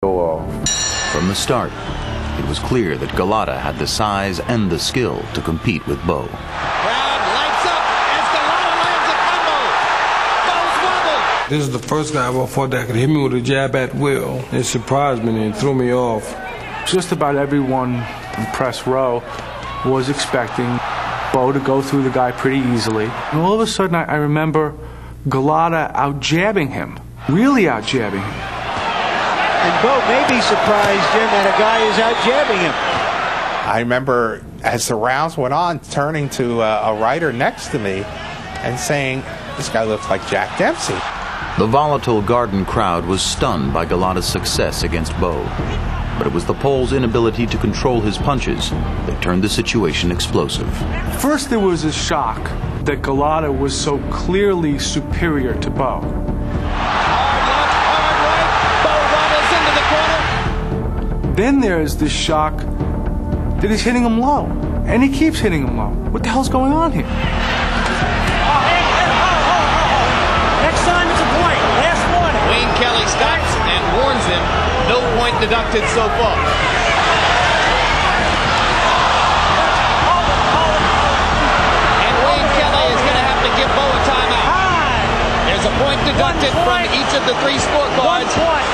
go off. From the start, it was clear that Golota had the size and the skill to compete with Bowe. Crowd lights up as Golota lands a combo. Bowe's wobbled. This is the first guy I ever fought that could hit me with a jab at will. It surprised me and threw me off. Just about everyone in press row was expecting Bowe to go through the guy pretty easily. And all of a sudden, I remember Golota out-jabbing him, really out-jabbing him. And Bowe may be surprised, Jim, that a guy is out-jabbing him. I remember, as the rounds went on, turning to a writer next to me and saying, this guy looks like Jack Dempsey. The volatile Garden crowd was stunned by Golota's success against Bowe. But it was the Pole's inability to control his punches that turned the situation explosive. First, there was a shock that Golota was so clearly superior to Bowe. Then there's this shock that he's hitting him low, and he keeps hitting him low. What the hell's going on here? Next time it's a point. Last one. Wayne Kelly stops and warns him, no point deducted so far. And Wayne Kelly is going to have to give Bowe a timeout. There's a point deducted from each of the three scorecards. 1 point.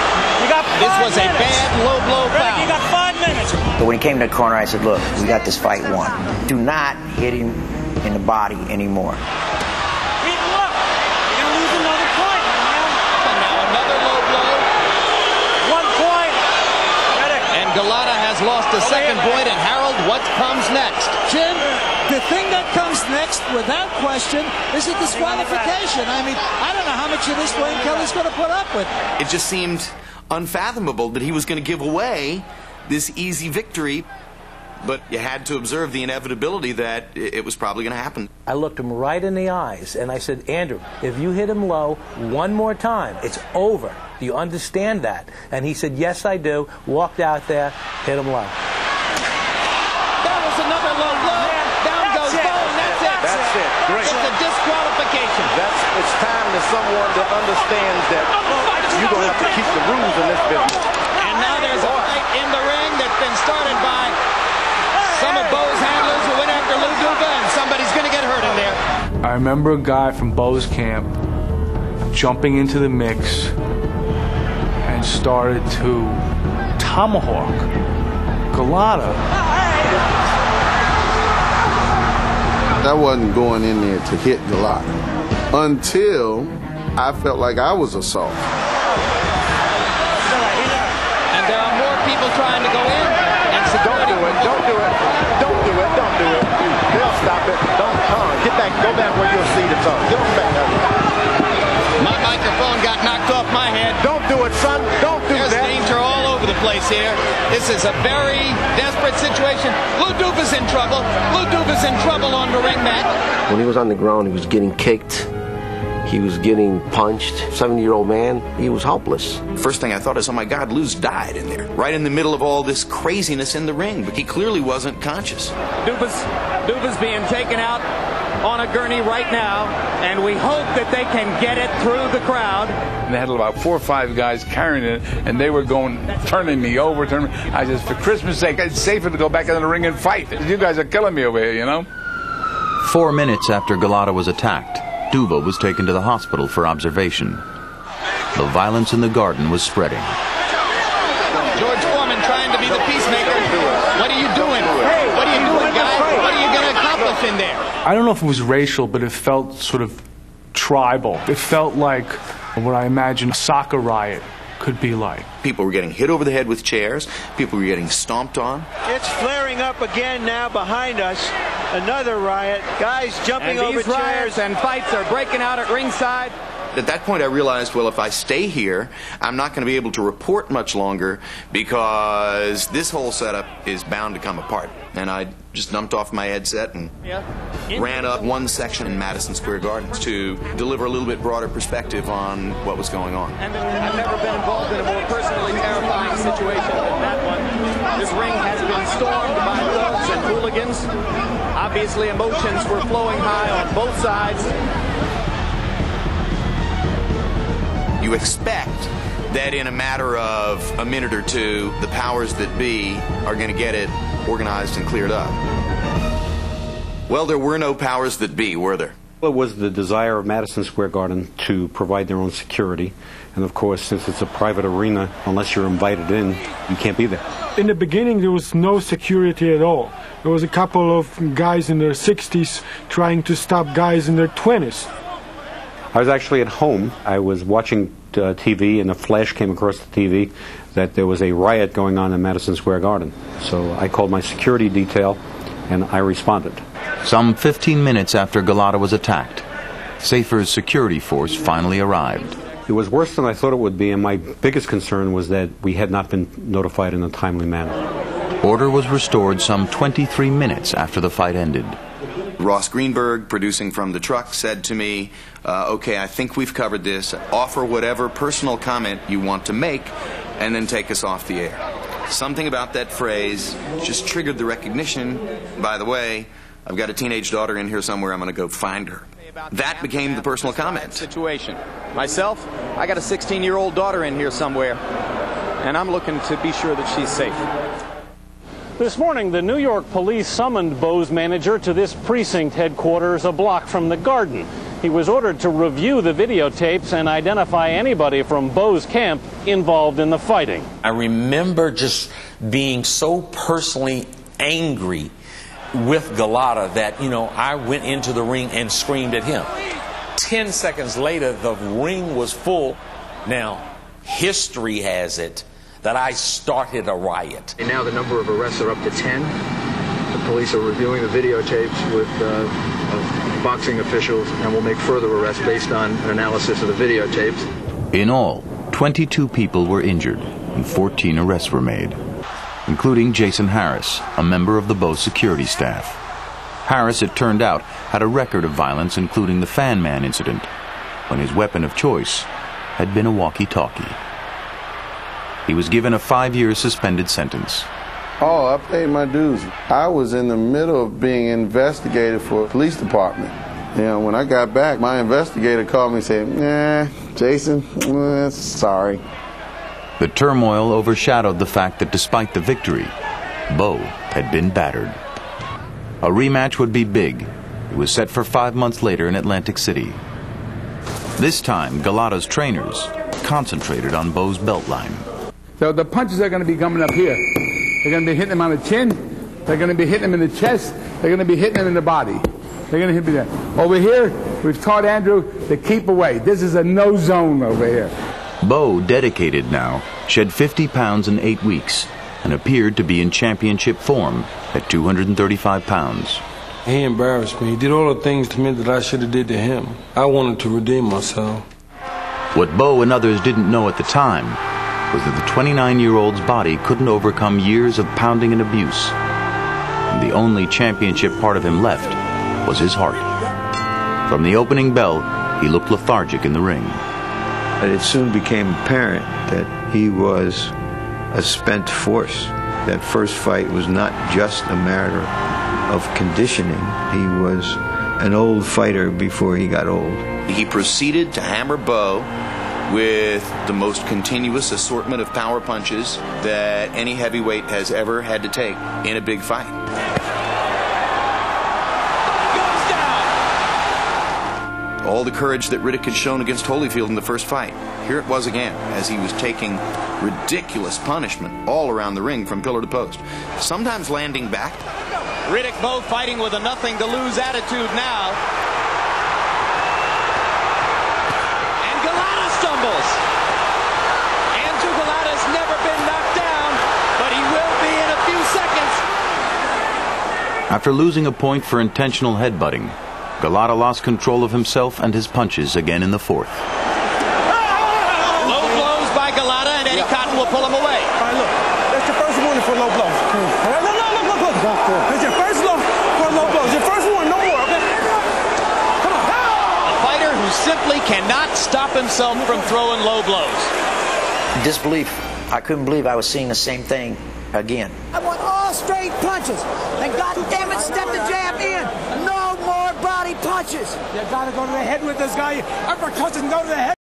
You got 5 This was a minutes. bad low blow foul. You got 5 minutes. But when he came to the corner, I said, look, we got this fight won. Do not hit him in the body anymore. Look, you're going to lose another point. And now another low blow. 1 point. And Golota has lost a second point. And Harold, what comes next? Jim, the thing that comes next, without question, is a disqualification. I mean, I don't know how much of this Wayne Kelly's going to put up with. It just seemed unfathomable that he was going to give away this easy victory, but you had to observe the inevitability that it was probably going to happen. I looked him right in the eyes and I said, Andrew, if you hit him low one more time, it's over. Do you understand that? And he said, yes, I do. Walked out there, hit him low. That was another low blow. Down goes Bowe, and that's it. That's it. Great. It's a disqualification. It's time to someone that understands that you're going to have to keep the rules in this business. And now there's a fight in the ring that's been started by some of Bowe's handlers who went after Lou Duva, and somebody's going to get hurt in there. I remember a guy from Bowe's camp jumping into the mix and started to tomahawk Golota. I wasn't going in there to hit Golota until I felt like I was assaulted. And there are more people trying to go in. And Don't do it. Don't do it. Don't do it. Don't do it. They'll stop it. Don't come on. Get back. Go back where you'll see the tongue. Get on back. My microphone got knocked off my head. Don't do it, son. Don't do There's that. danger all over the place here. This is a very desperate situation. Lou Duva's in trouble. Lou Duva's in trouble on the ring mat. When he was on the ground, he was getting kicked. He was getting punched. 70-year-old man, he was helpless. First thing I thought is, oh my God, Lou's died in there, right in the middle of all this craziness in the ring, but he clearly wasn't conscious. Duva's being taken out on a gurney right now, and we hope that they can get it through the crowd. And they had about 4 or 5 guys carrying it, and they were turning me over. I said, for Christmas' sake, it's safer to go back in the ring and fight. You guys are killing me over here, you know? 4 minutes after Golota was attacked, Duva was taken to the hospital for observation. The violence in the Garden was spreading. George Foreman trying to be the peacemaker. What are you doing? What are you doing, guys? What are you going to accomplish in there? I don't know if it was racial, but it felt sort of tribal. It felt like what I imagine a soccer riot could be like. People were getting hit over the head with chairs. People were getting stomped on. It's flaring up again now behind us. Another riot. Guys jumping over chairs. Riots and fights are breaking out at ringside. At that point, I realized, well, if I stay here, I'm not going to be able to report much longer because this whole setup is bound to come apart. And I just dumped off my headset and ran up one section in Madison Square Garden to deliver a little bit broader perspective on what was going on. And I've never been involved in a more personally terrifying situation than that one. This ring has been stormed by thugs and hooligans. Obviously, emotions were flowing high on both sides. You expect that in a matter of a minute or two, the powers that be are going to get it organized and cleared up. Well, there were no powers that be, were there? It was the desire of Madison Square Garden to provide their own security. And of course, since it's a private arena, unless you're invited in, you can't be there. In the beginning, there was no security at all. There was a couple of guys in their 60s trying to stop guys in their 20s. I was actually at home. I was watching TV, and a flash came across the TV that there was a riot going on in Madison Square Garden. So I called my security detail, and I responded. Some 15 minutes after Golota was attacked, Safer's security force finally arrived. It was worse than I thought it would be, and my biggest concern was that we had not been notified in a timely manner. Order was restored some 23 minutes after the fight ended. Ross Greenberg, producing from the truck, said to me, okay, I think we've covered this. Offer whatever personal comment you want to make, and then take us off the air. Something about that phrase just triggered the recognition. By the way, I've got a teenage daughter in here somewhere. I'm going to go find her. That became the personal comment. Situation. Myself, I got a 16-year-old daughter in here somewhere, and I'm looking to be sure that she's safe. This morning, the New York police summoned Bowe's manager to this precinct headquarters a block from the Garden. He was ordered to review the videotapes and identify anybody from Bowe's camp involved in the fighting. I remember just being so personally angry with Golota that, I went into the ring and screamed at him. 10 seconds later, the ring was full. Now, history has it that I started a riot. And now the number of arrests are up to 10. The police are reviewing the videotapes with boxing officials and will make further arrests based on an analysis of the videotapes. In all, 22 people were injured and 14 arrests were made, including Jason Harris, a member of the Bowe security staff. Harris, it turned out, had a record of violence, including the Fan Man incident, when his weapon of choice had been a walkie-talkie. He was given a 5-year suspended sentence. Oh, I paid my dues. I was in the middle of being investigated for a police department. When I got back, my investigator called me and said, nah, Jason, sorry. The turmoil overshadowed the fact that despite the victory, Bowe had been battered. A rematch would be big. It was set for 5 months later in Atlantic City. This time, Golota's trainers concentrated on Bowe's belt line. So the punches are going to be coming up here. They're going to be hitting him on the chin. They're going to be hitting him in the chest. They're going to be hitting him in the body. They're going to hit me there. Over here, we've taught Andrew to keep away. This is a no zone over here. Bowe, dedicated now, shed 50 pounds in 8 weeks and appeared to be in championship form at 235 pounds. He embarrassed me. He did all the things to me that I should have did to him. I wanted to redeem myself. What Bowe and others didn't know at the time was that the 29-year-old's body couldn't overcome years of pounding and abuse. And the only championship part of him left was his heart. From the opening bell, he looked lethargic in the ring. But it soon became apparent that he was a spent force. That first fight was not just a matter of conditioning. He was an old fighter before he got old. He proceeded to hammer Bowe with the most continuous assortment of power punches that any heavyweight has ever had to take in a big fight. All the courage that Riddick had shown against Holyfield in the first fight, here it was again, as he was taking ridiculous punishment all around the ring from pillar to post, sometimes landing back. Riddick Bowe fighting with a nothing-to-lose attitude now. And Golota stumbles. Andrew Golota's never been knocked down, but he will be in a few seconds. After losing a point for intentional headbutting, Golota lost control of himself and his punches again in the fourth. Low blows by Golota, and Eddie Cotton will pull him away. All right, look. That's your first warning for low blows. All right, look. That's your first low for low blows. Your first one, no more, okay? Come on. A fighter who simply cannot stop himself from throwing low blows. Disbelief. I couldn't believe I was seeing the same thing again. I want all straight punches. And God damn it, step the jab in. No more body punches. You gotta go to the head with this guy. Uppercuts and go to the head.